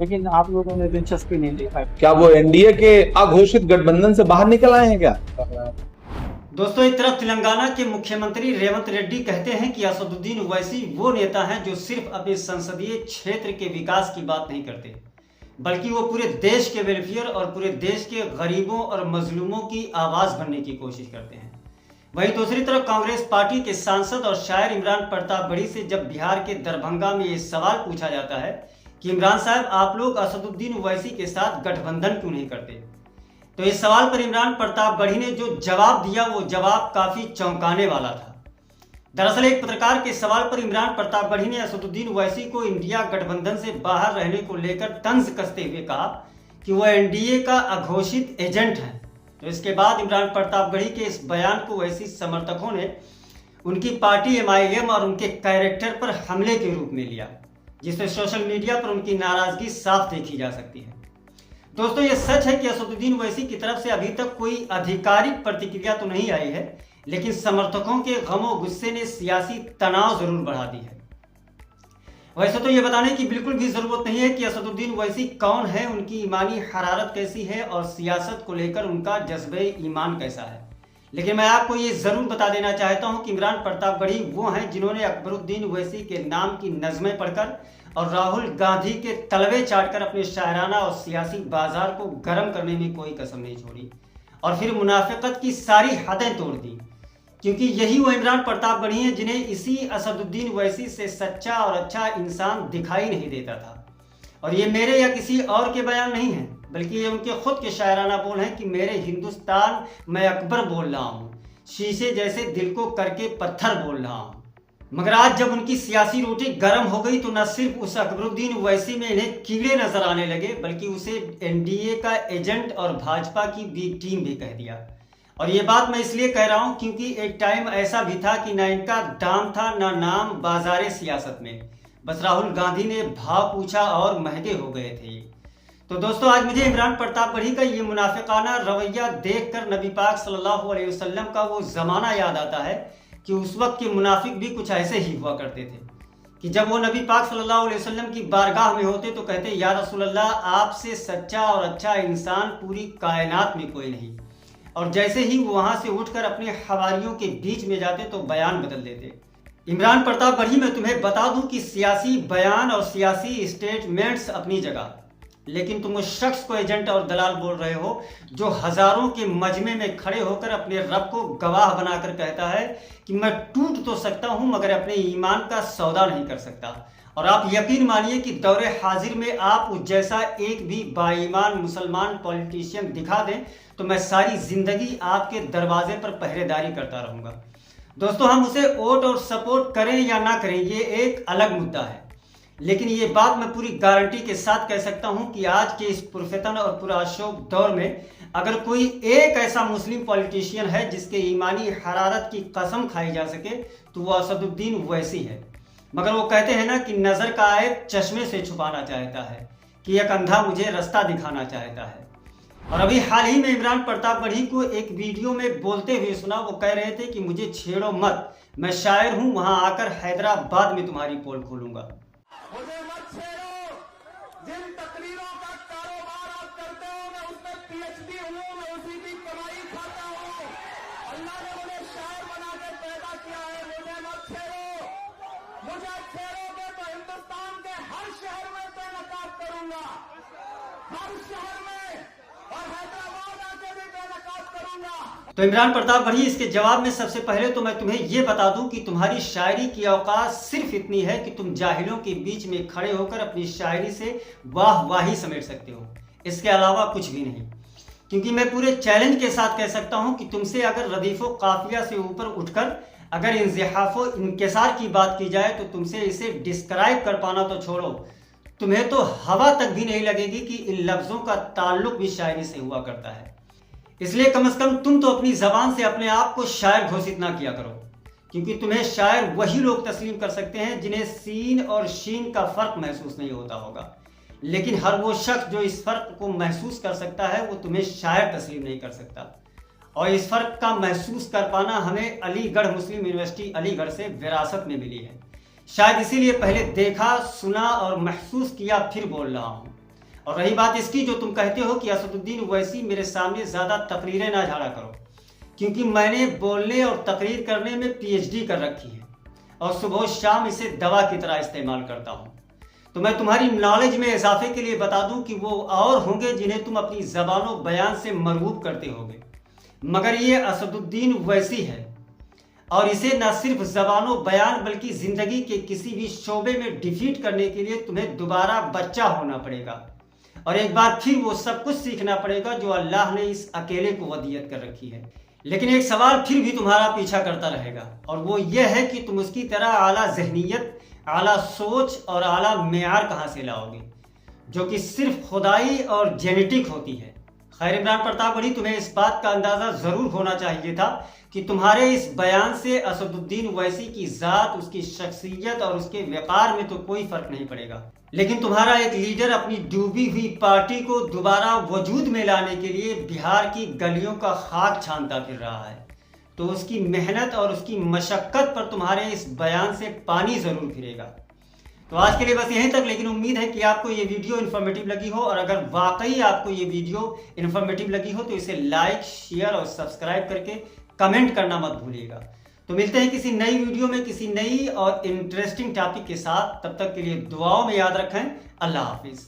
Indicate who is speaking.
Speaker 1: लेकिन आप लोगों ने दिलचस्पी नहीं दिखाई।
Speaker 2: क्या वो एनडीए के अघोषित गठबंधन से बाहर निकल आए हैं क्या?
Speaker 3: दोस्तों, एक तरफ तेलंगाना के मुख्यमंत्री रेवंत रेड्डी कहते हैं कि असदुद्दीन ओवैसी वो नेता हैं जो सिर्फ अपने संसदीय क्षेत्र के विकास की बात नहीं करते, बल्कि वो पूरे देश के वेलफेयर और पूरे देश के गरीबों और मजलूमों की आवाज़ बनने की कोशिश करते हैं। वहीं दूसरी तरफ कांग्रेस पार्टी के सांसद और शायर इमरान प्रतापगढ़ी से जब बिहार के दरभंगा में ये सवाल पूछा जाता है कि इमरान साहब, आप लोग असदुद्दीन ओवैसी के साथ गठबंधन क्यों नहीं करते, तो इस सवाल पर इमरान प्रतापगढ़ी ने जो जवाब दिया वो जवाब काफी चौंकाने वाला था। दरअसल एक पत्रकार के सवाल पर इमरान प्रतापगढ़ी ने असदुद्दीन ओवैसी को इंडिया गठबंधन से बाहर रहने को लेकर तंज कसते हुए कहा कि वह एनडीए का अघोषित एजेंट है। तो इसके बाद इमरान प्रतापगढ़ी के इस बयान को ओवैसी समर्थकों ने उनकी पार्टी एमआईएम और उनके कैरेक्टर पर हमले के रूप में लिया, जिससे सोशल मीडिया पर उनकी नाराजगी साफ देखी जा सकती है। दोस्तों, ये सच है कि असदुद्दीन ओवैसी की तरफ से अभी तक कोई आधिकारिक प्रतिक्रिया तो नहीं आई है, लेकिन समर्थकों के गमो गुस्से ने सियासी तनाव जरूर बढ़ा दी है। वैसे तो ये बताने की बिल्कुल भी जरूरत नहीं है कि असदुद्दीन ओवैसी कौन है, उनकी ईमानी हरारत कैसी है और सियासत को लेकर उनका जज्बे ईमान कैसा है, लेकिन मैं आपको ये जरूर बता देना चाहता हूं कि इमरान प्रतापगढ़ी वो हैं जिन्होंने अकबरुद्दीन ओवैसी के नाम की नज़में पढ़कर और राहुल गांधी के तलवे चाटकर अपने शायराना और सियासी बाजार को गर्म करने में कोई कसम नहीं छोड़ी और फिर मुनाफिकत की सारी हदें तोड़ दी, क्योंकि यही वो इमरान प्रतापगढ़ी हैं जिन्हें इसी असदुद्दीन ओवैसी से सच्चा और अच्छा इंसान दिखाई नहीं देता था। और ये मेरे या किसी और के बयान नहीं हैं, बल्कि ये उनके खुद के शायराना बोल हैं कि मेरे हिंदुस्तान मैं अकबर बोल रहा हूँ, शीशे जैसे दिल को करके पत्थर बोल रहा हूँ। मगर आज जब उनकी सियासी रोटी गर्म हो गई तो न सिर्फ उस अकबरुद्दीन ओवैसी में इन्हें कीड़े नजर आने लगे, बल्कि उसे एनडीए का एजेंट और भाजपा की बी टीम भी कह दिया। और ये बात मैं इसलिए कह रहा हूं क्योंकि एक टाइम ऐसा भी था कि ना इनका दाम था ना नाम बाजारे सियासत में, बस राहुल गांधी ने भाव पूछा और महंगे हो गए थे। तो दोस्तों, आज मुझे इमरान प्रतापगढ़ी का ये मुनाफिकाना रवैया देखकर नबी पाक सल्लल्लाहु अलैहि वसल्लम का वो जमाना याद आता है कि उस वक्त के मुनाफिक भी कुछ ऐसे ही हुआ करते थे कि जब वो नबी पाक सल्लल्लाहु अलैहि वसल्लम की बारगाह में होते तो कहते, या रसूल अल्लाह, आपसे सच्चा और अच्छा इंसान पूरी कायनात में कोई नहीं। और जैसे ही वो वहां से उठकर अपने हवारियों के बीच में जाते तो बयान बदल देते। इमरान प्रतापगढ़ी, मैं तुम्हें बता दूं कि सियासी बयान और सियासी स्टेटमेंट्स अपनी जगह, लेकिन तुम उस शख्स को एजेंट और दलाल बोल रहे हो जो हजारों के मजमे में खड़े होकर अपने रब को गवाह बनाकर कहता है कि मैं टूट तो सकता हूं मगर अपने ईमान का सौदा नहीं कर सकता। और आप यकीन मानिए कि दौरे हाजिर में आप उस जैसा एक भी बाईमान मुसलमान पॉलिटिशियन दिखा दें तो मैं सारी जिंदगी आपके दरवाजे पर पहरेदारी करता रहूंगा। दोस्तों, हम उसे वोट और सपोर्ट करें या ना करें ये एक अलग मुद्दा है, लेकिन ये बात मैं पूरी गारंटी के साथ कह सकता हूं कि आज के इस पुरफितन और पुराशोक दौर में अगर कोई एक ऐसा मुस्लिम पॉलिटिशियन है जिसके ईमानी हरारत की कसम खाई जा सके तो वो असदुद्दीन ओवैसी है। मगर वो कहते हैं ना कि नजर का ऐब चश्मे से छुपाना चाहता है, कि एक अंधा मुझे रास्ता दिखाना चाहता है। और अभी हाल ही में इमरान प्रतापगढ़ी को एक वीडियो में बोलते हुए सुना, वो कह रहे थे कि मुझे छेड़ो मत, मैं शायर हूं, वहां आकर हैदराबाद में तुम्हारी पोल खोलूंगा।
Speaker 4: मुझे मत छेड़ो, जिन तकरीरों का कारोबार आप करते हो मैं उसमें पीएचडी हूँ, मैं उसी की कमाई खाता हूँ। अल्लाह ने मुझे शायर बनाकर पैदा किया है, मुझे मत छेड़ो। मुझे छेड़ोगे तो हिंदुस्तान के हर शहर में बेनकाब करूंगा, हर शहर में, और हैदराबाद आके भी बेनकाब करूंगा।
Speaker 3: तो इमरान प्रतापगढ़ी, इसके जवाब में सबसे पहले तो मैं तुम्हें यह बता दूं कि तुम्हारी शायरी की औकात सिर्फ इतनी है कि तुम जाहिलों के बीच में खड़े होकर अपनी शायरी से वाह वाही समेट सकते हो, इसके अलावा कुछ भी नहीं। क्योंकि मैं पूरे चैलेंज के साथ कह सकता हूं कि तुमसे अगर रदीफो काफिया से ऊपर उठकर अगर इंजिहाफो इनकिसार की बात की जाए तो तुमसे इसे डिस्क्राइब कर पाना तो छोड़ो, तुम्हें तो हवा तक भी नहीं लगेगी कि इन लफ्जों का ताल्लुक भी शायरी से हुआ करता है। इसलिए कम से कम तुम तो अपनी जबान से अपने आप को शायर घोषित ना किया करो, क्योंकि तुम्हें शायर वही लोग तस्लीम कर सकते हैं जिन्हें सीन और शीन का फर्क महसूस नहीं होता होगा, लेकिन हर वो शख्स जो इस फर्क को महसूस कर सकता है वो तुम्हें शायर तस्लीम नहीं कर सकता। और इस फर्क का महसूस कर पाना हमें अलीगढ़ मुस्लिम यूनिवर्सिटी अलीगढ़ से विरासत में मिली है। शायद इसीलिए पहले देखा, सुना और महसूस किया फिर बोल रहा हूँ। और रही बात इसकी जो तुम कहते हो कि असदुद्दीन ओवैसी मेरे सामने ज़्यादा तकरीरें ना झाड़ा करो, क्योंकि मैंने बोलने और तकरीर करने में PhD कर रखी है और सुबह शाम इसे दवा की तरह इस्तेमाल करता हूँ। तो मैं तुम्हारी नॉलेज में इजाफे के लिए बता दूं कि वो और होंगे जिन्हें तुम अपनी ज़बानो बयान से मरगूब करते होगे, मगर ये असदुद्दीन ओवैसी है और इसे न सिर्फ ज़बानो बयान बल्कि ज़िंदगी के किसी भी शोबे में डिफीट करने के लिए तुम्हें दोबारा बच्चा होना पड़ेगा और एक बार फिर वो सब कुछ सीखना पड़ेगा जो अल्लाह ने इस अकेले को वदियत कर रखी है। लेकिन एक सवाल फिर भी तुम्हारा पीछा करता रहेगा और वो ये है कि तुम उसकी तरह आला जहनीत, आला सोच और आला मेयार कहाँ से लाओगे, जो कि सिर्फ खुदाई और जेनेटिक होती है। खैर इमरान प्रताप अली, तुम्हें इस बात का अंदाज़ा ज़रूर होना चाहिए था कि तुम्हारे इस बयान से असदुद्दीन ओवैसी की ज़ात, उसकी शख्सियत और उसके व्यापार में तो कोई फ़र्क नहीं पड़ेगा, लेकिन तुम्हारा एक लीडर अपनी डूबी हुई पार्टी को दोबारा वजूद में लाने के लिए बिहार की गलियों का खाक छानता फिर रहा है, तो उसकी मेहनत और उसकी मशक्क़त पर तुम्हारे इस बयान से पानी ज़रूर फिरेगा। तो आज के लिए बस यहीं तक, लेकिन उम्मीद है कि आपको ये वीडियो इन्फॉर्मेटिव लगी हो और अगर वाकई आपको ये वीडियो इन्फॉर्मेटिव लगी हो तो इसे लाइक, शेयर और सब्सक्राइब करके कमेंट करना मत भूलिएगा। तो मिलते हैं किसी नई वीडियो में किसी नई और इंटरेस्टिंग टॉपिक के साथ। तब तक के लिए दुआओं में याद रखें। अल्लाह हाफिज़।